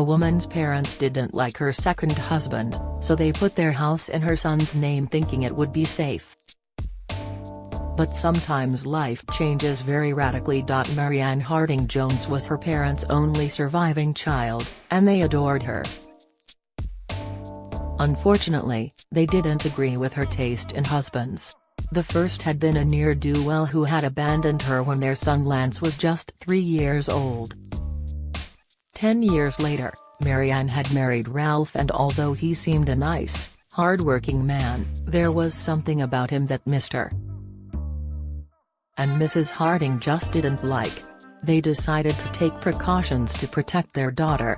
woman's parents didn't like her second husband, so they put their house in her son's name thinking it would be safe. But sometimes life changes very radically. Marianne Harding Jones was her parents' only surviving child, and they adored her. Unfortunately, they didn't agree with her taste in husbands. The first had been a ne'er-do-well who had abandoned her when their son Lance was just 3 years old. 10 years later, Marianne had married Ralph, and although he seemed a nice, hard-working man, there was something about him that missed her. And Mrs. Harding just didn't like. They decided to take precautions to protect their daughter.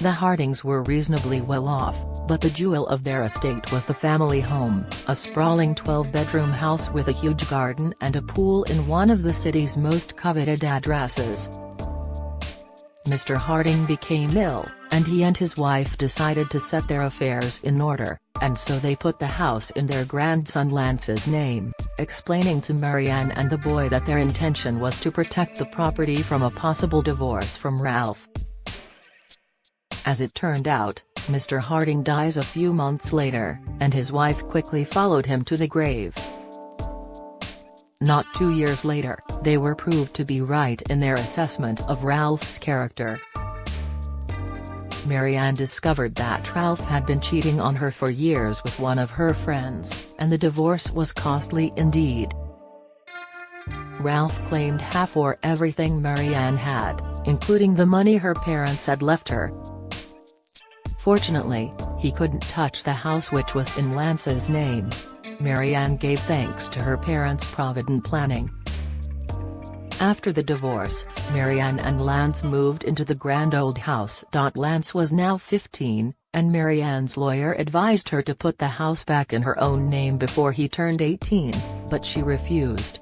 The Hardings were reasonably well off, but the jewel of their estate was the family home, a sprawling 12-bedroom house with a huge garden and a pool in one of the city's most coveted addresses. Mr. Harding became ill, and he and his wife decided to set their affairs in order, and so they put the house in their grandson Lance's name, explaining to Marianne and the boy that their intention was to protect the property from a possible divorce from Ralph. As it turned out, Mr. Harding dies a few months later, and his wife quickly followed him to the grave. Not 2 years later, they were proved to be right in their assessment of Ralph's character. Marianne discovered that Ralph had been cheating on her for years with one of her friends, and the divorce was costly indeed. Ralph claimed half or everything Marianne had, including the money her parents had left her. Fortunately, he couldn't touch the house which was in Lance's name. Marianne gave thanks to her parents' provident planning. After the divorce, Marianne and Lance moved into the grand old house. Lance was now 15, and Marianne's lawyer advised her to put the house back in her own name before he turned 18, but she refused.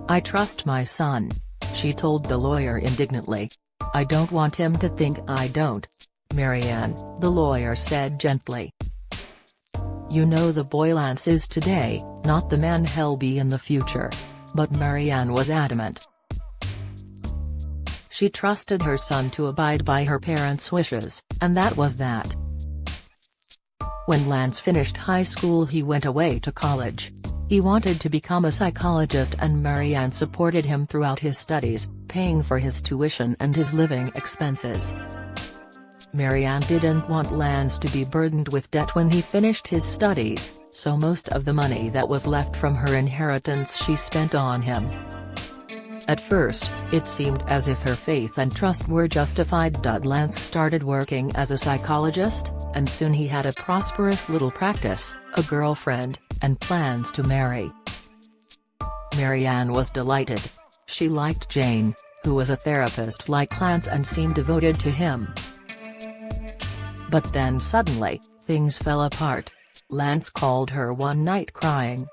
"I trust my son," she told the lawyer indignantly. "I don't want him to think I don't." "Marianne," the lawyer said gently. "You know the boy Lance is today, not the man he'll be in the future." But Marianne was adamant. She trusted her son to abide by her parents' wishes, and that was that. When Lance finished high school, he went away to college. He wanted to become a psychologist, and Marianne supported him throughout his studies, paying for his tuition and his living expenses. Marianne didn't want Lance to be burdened with debt when he finished his studies, so most of the money that was left from her inheritance she spent on him. At first, it seemed as if her faith and trust were justified. Lance started working as a psychologist, and soon he had a prosperous little practice, a girlfriend, and plans to marry. Marianne was delighted. She liked Jane, who was a therapist like Lance and seemed devoted to him. But then suddenly, things fell apart. Lance called her one night crying.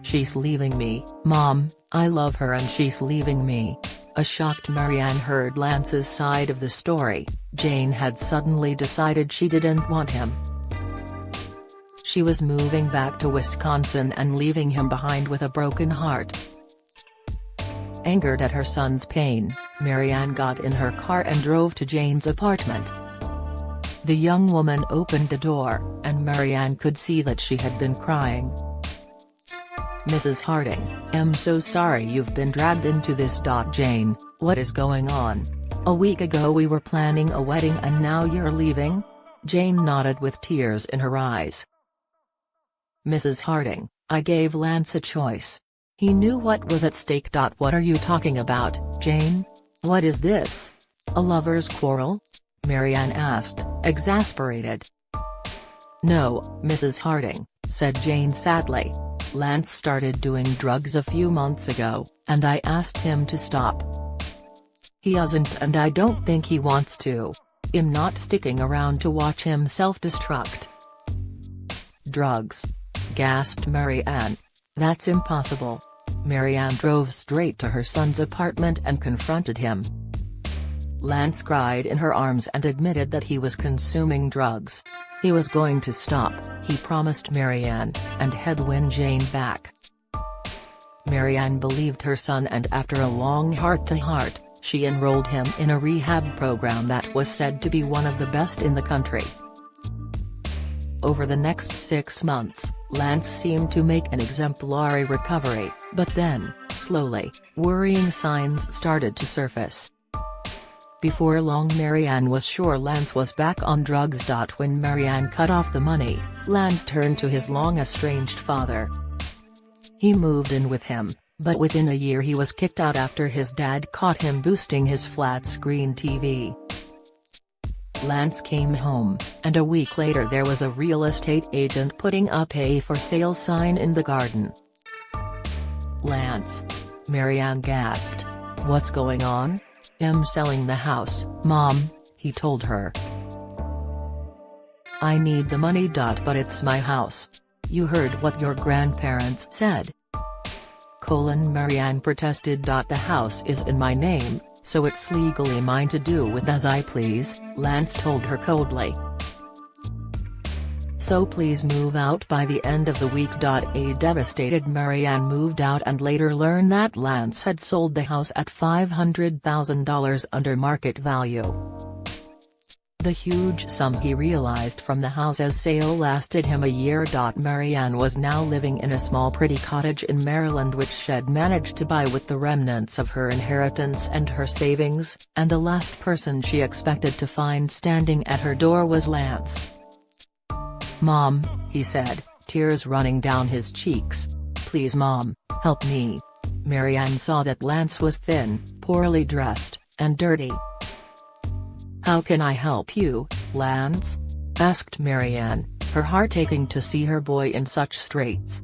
"She's leaving me, Mom, I love her and she's leaving me." A shocked Marianne heard Lance's side of the story. Jane had suddenly decided she didn't want him. She was moving back to Wisconsin and leaving him behind with a broken heart. Angered at her son's pain, Marianne got in her car and drove to Jane's apartment. The young woman opened the door, and Marianne could see that she had been crying. "Mrs. Harding, I'm so sorry you've been dragged into this. Jane, what is going on? A week ago we were planning a wedding and now you're leaving?" Jane nodded with tears in her eyes. "Mrs. Harding, I gave Lance a choice. He knew what was at stake. What are you talking about, Jane? What is this? A lover's quarrel?" Marianne asked, exasperated. "No, Mrs. Harding," said Jane sadly. "Lance started doing drugs a few months ago, and I asked him to stop. He hasn't, and I don't think he wants to. I'm not sticking around to watch him self-destruct." "Drugs?" gasped Marianne. "That's impossible." Marianne drove straight to her son's apartment and confronted him. Lance cried in her arms and admitted that he was consuming drugs. He was going to stop, he promised Marianne, and had won Jane back. Marianne believed her son, and after a long heart-to-heart, she enrolled him in a rehab program that was said to be one of the best in the country. Over the next 6 months, Lance seemed to make an exemplary recovery, but then, slowly, worrying signs started to surface. Before long, Marianne was sure Lance was back on drugs. When Marianne cut off the money, Lance turned to his long-estranged father. He moved in with him, but within a year he was kicked out after his dad caught him boosting his flat-screen TV. Lance came home, and a week later there was a real estate agent putting up a for sale sign in the garden. "Lance?" Marianne gasped. "What's going on?" "I'm selling the house, Mom," he told her. "I need the money. But it's my house. You heard what your grandparents said." Marianne protested. "The house is in my name, so it's legally mine to do with as I please," Lance told her coldly. "So please move out by the end of the week." A devastated Marianne moved out and later learned that Lance had sold the house at $500,000 under market value. The huge sum he realized from the house's sale lasted him a year. Marianne was now living in a small pretty cottage in Maryland which she'd managed to buy with the remnants of her inheritance and her savings, and the last person she expected to find standing at her door was Lance. "Mom," he said, tears running down his cheeks. "Please Mom, help me." Marianne saw that Lance was thin, poorly dressed, and dirty. "How can I help you, Lance?" asked Marianne, her heart aching to see her boy in such straits.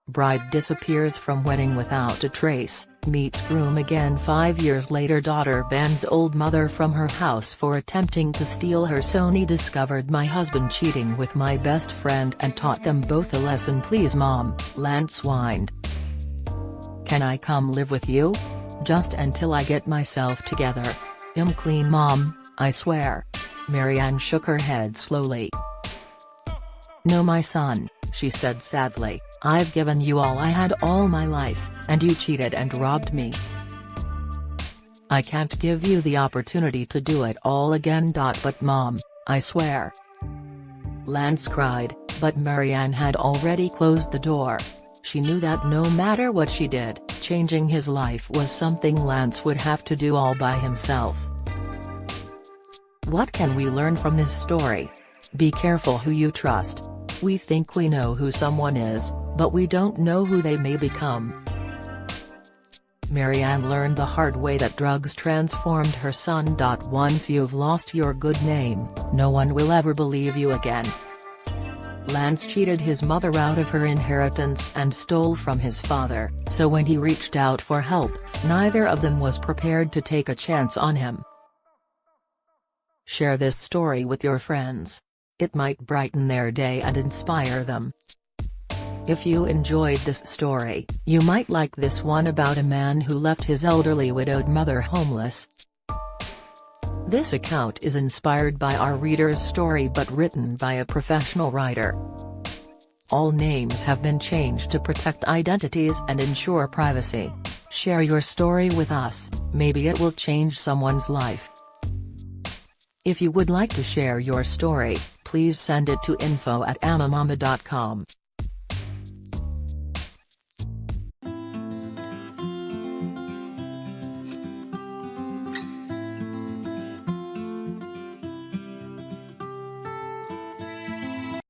Bride disappears from wedding without a trace, meets groom again 5 years later. Daughter bans old mother from her house for attempting to steal her Sony. Discovered my husband cheating with my best friend and taught them both a lesson. "Please Mom," Lance whined. "Can I come live with you? Just until I get myself together. I'm clean Mom, I swear." Marianne shook her head slowly. "No my son," she said sadly, "I've given you all I had all my life, and you cheated and robbed me. I can't give you the opportunity to do it all again. But Mom, I swear." Lance cried, but Marianne had already closed the door. She knew that no matter what she did, changing his life was something Lance would have to do all by himself. What can we learn from this story? Be careful who you trust. We think we know who someone is, but we don't know who they may become. Marianne learned the hard way that drugs transformed her son. Once you've lost your good name, no one will ever believe you again. Lance cheated his mother out of her inheritance and stole from his father, so when he reached out for help, neither of them was prepared to take a chance on him. Share this story with your friends. It might brighten their day and inspire them. If you enjoyed this story, you might like this one about a man who left his elderly widowed mother homeless. This account is inspired by our reader's story but written by a professional writer. All names have been changed to protect identities and ensure privacy. Share your story with us, maybe it will change someone's life. If you would like to share your story, please send it to info@amamama.com.